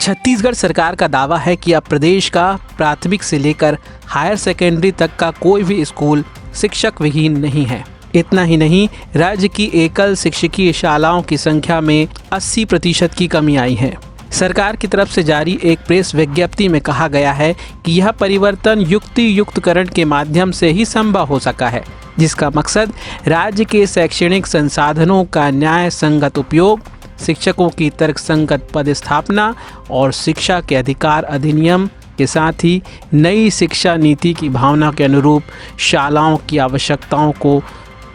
छत्तीसगढ़ सरकार का दावा है कि अब प्रदेश का प्राथमिक से लेकर हायर सेकेंडरी तक का कोई भी स्कूल शिक्षक विहीन नहीं है। इतना ही नहीं, राज्य की एकल शिक्षकीय शालाओं की संख्या में 80% की कमी आई है। सरकार की तरफ से जारी एक प्रेस विज्ञप्ति में कहा गया है कि यह परिवर्तन युक्तियुक्तकरण के माध्यम से ही संभव हो सका है, जिसका मकसद राज्य के शैक्षणिक संसाधनों का न्याय संगत उपयोग, शिक्षकों की तर्कसंगत पदस्थापना और शिक्षा के अधिकार अधिनियम के साथ ही नई शिक्षा नीति की भावना के अनुरूप शालाओं की आवश्यकताओं को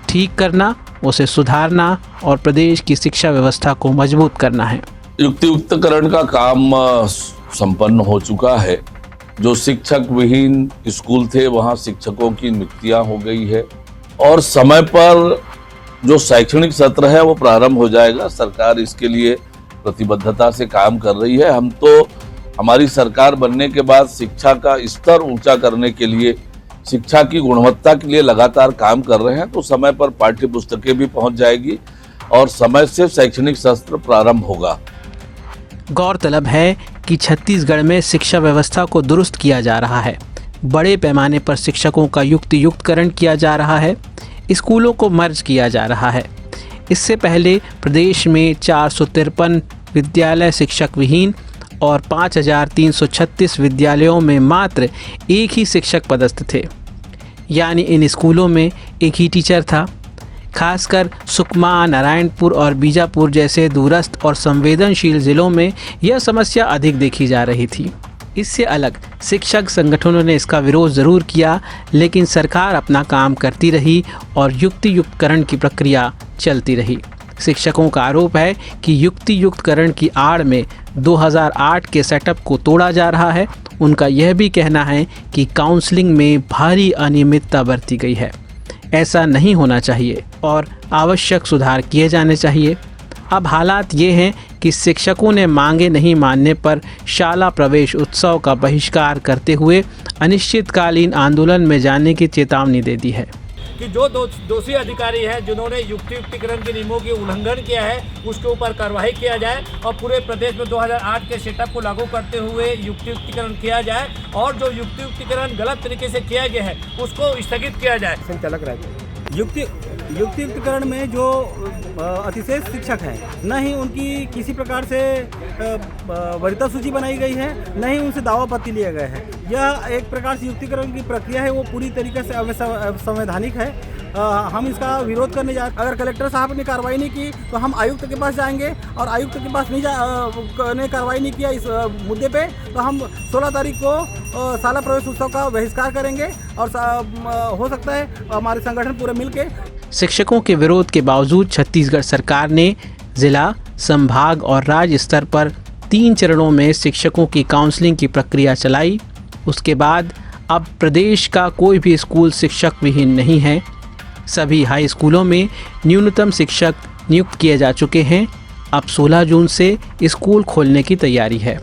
ठीक करना, उसे सुधारना और प्रदेश की शिक्षा व्यवस्था को मजबूत करना है। युक्तियुक्तकरण का काम संपन्न हो चुका है। जो शिक्षक विहीन स्कूल थे वहाँ शिक्षकों की नियुक्तियां हो गई है और समय पर जो शैक्षणिक सत्र है वो प्रारंभ हो जाएगा। सरकार इसके लिए प्रतिबद्धता से काम कर रही है। हम तो हमारी सरकार बनने के बाद शिक्षा का स्तर ऊंचा करने के लिए, शिक्षा की गुणवत्ता के लिए लगातार काम कर रहे हैं। तो समय पर पाठ्य पुस्तकें भी पहुंच जाएगी और समय से शैक्षणिक सत्र प्रारंभ होगा। गौरतलब है कि छत्तीसगढ़ में शिक्षा व्यवस्था को दुरुस्त किया जा रहा है। बड़े पैमाने पर शिक्षकों का युक्तियुक्तकरण किया जा रहा है, स्कूलों को मर्ज किया जा रहा है। इससे पहले प्रदेश में 453 विद्यालय शिक्षक विहीन और 5336 विद्यालयों में मात्र एक ही शिक्षक पदस्थ थे, यानी इन स्कूलों में एक ही टीचर था। खासकर सुकमा, नारायणपुर और बीजापुर जैसे दूरस्थ और संवेदनशील जिलों में यह समस्या अधिक देखी जा रही थी। इससे अलग शिक्षक संगठनों ने इसका विरोध ज़रूर किया, लेकिन सरकार अपना काम करती रही और युक्तियुक्तकरण की प्रक्रिया चलती रही। शिक्षकों का आरोप है कि युक्तियुक्तकरण की आड़ में 2008 के सेटअप को तोड़ा जा रहा है। उनका यह भी कहना है कि काउंसलिंग में भारी अनियमितता बरती गई है। ऐसा नहीं होना चाहिए और आवश्यक सुधार किए जाने चाहिए। अब हालात ये हैं कि शिक्षकों ने मांगे नहीं मानने पर शाला प्रवेश उत्सव का बहिष्कार करते हुए अनिश्चितकालीन आंदोलन में जाने की चेतावनी दे दी है कि जो दोषी अधिकारी हैं जिन्होंने युक्तियुक्तकरण के नियमों की उल्लंघन किया है उसके ऊपर कार्रवाई किया जाए और पूरे प्रदेश में 2008 के सेटअप को लागू करते हुए युक्तियुक्तकरण किया जाए और जो युक्तियुक्तकरण गलत तरीके से किया गया है उसको स्थगित किया जाए। संचालक राज्य युक्तियुक्तकरण में जो अतिशेष शिक्षक हैं, न ही उनकी किसी प्रकार से वरीयता सूची बनाई गई है, न ही उनसे दावा पत्र लिया गया है। यह एक प्रकार से युक्तिकरण की प्रक्रिया है, वो पूरी तरीके से अवैधानिक है। हम इसका विरोध करने जा रहे हैं। अगर कलेक्टर साहब ने कार्रवाई नहीं की तो हम आयुक्त के पास जाएंगे और आयुक्त के पास ने कार्रवाई नहीं किया इस मुद्दे पे तो हम 16 तारीख को शाला प्रवेश उत्सव का बहिष्कार करेंगे और हो सकता है हमारे संगठन पूरे मिलके। शिक्षकों के विरोध के बावजूद छत्तीसगढ़ सरकार ने जिला, संभाग और राज्य स्तर पर 3 चरणों में शिक्षकों की काउंसलिंग की प्रक्रिया चलाई। उसके बाद अब प्रदेश का कोई भी स्कूल शिक्षक विहीन नहीं है। सभी हाई स्कूलों में न्यूनतम शिक्षक नियुक्त किए जा चुके हैं। अब 16 जून से स्कूल खोलने की तैयारी है।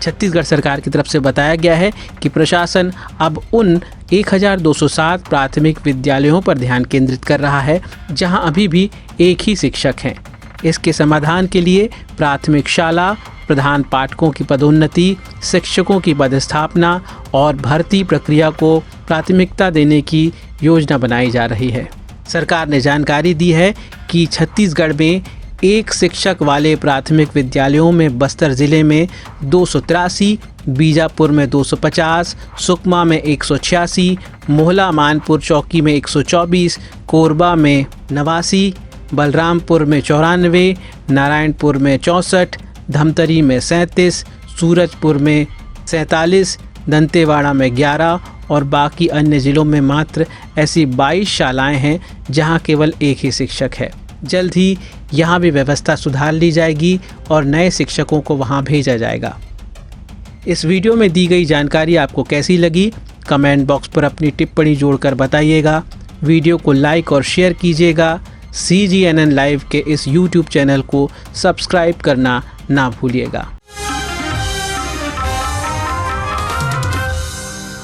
छत्तीसगढ़ सरकार की तरफ से बताया गया है कि प्रशासन अब उन 1207 प्राथमिक विद्यालयों पर ध्यान केंद्रित कर रहा है जहां अभी भी एक ही शिक्षक हैं। इसके समाधान के लिए प्राथमिक शाला, प्रधान पाठकों की पदोन्नति, शिक्षकों की पदस्थापना और भर्ती प्रक्रिया को प्राथमिकता देने की योजना बनाई जा रही है। सरकार ने जानकारी दी है कि छत्तीसगढ़ में एक शिक्षक वाले प्राथमिक विद्यालयों में बस्तर जिले में 283, बीजापुर में 250, सुकमा में 186, मोहला मानपुर चौकी में 124, कोरबा में 89, बलरामपुर में 94, नारायणपुर में 64, धमतरी में 37, सूरजपुर में 47, दंतेवाड़ा में 11 और बाकी अन्य ज़िलों में मात्र ऐसी 22 शालाएं हैं जहां केवल एक ही शिक्षक है। जल्द ही यहां भी व्यवस्था सुधार ली जाएगी और नए शिक्षकों को वहां भेजा जाएगा। इस वीडियो में दी गई जानकारी आपको कैसी लगी? कमेंट बॉक्स पर अपनी टिप्पणी जोड़कर बताइएगा। वीडियो को लाइक और शेयर कीजिएगा। CGNN लाइव के इस YouTube चैनल को सब्सक्राइब करना ना भूलिएगा।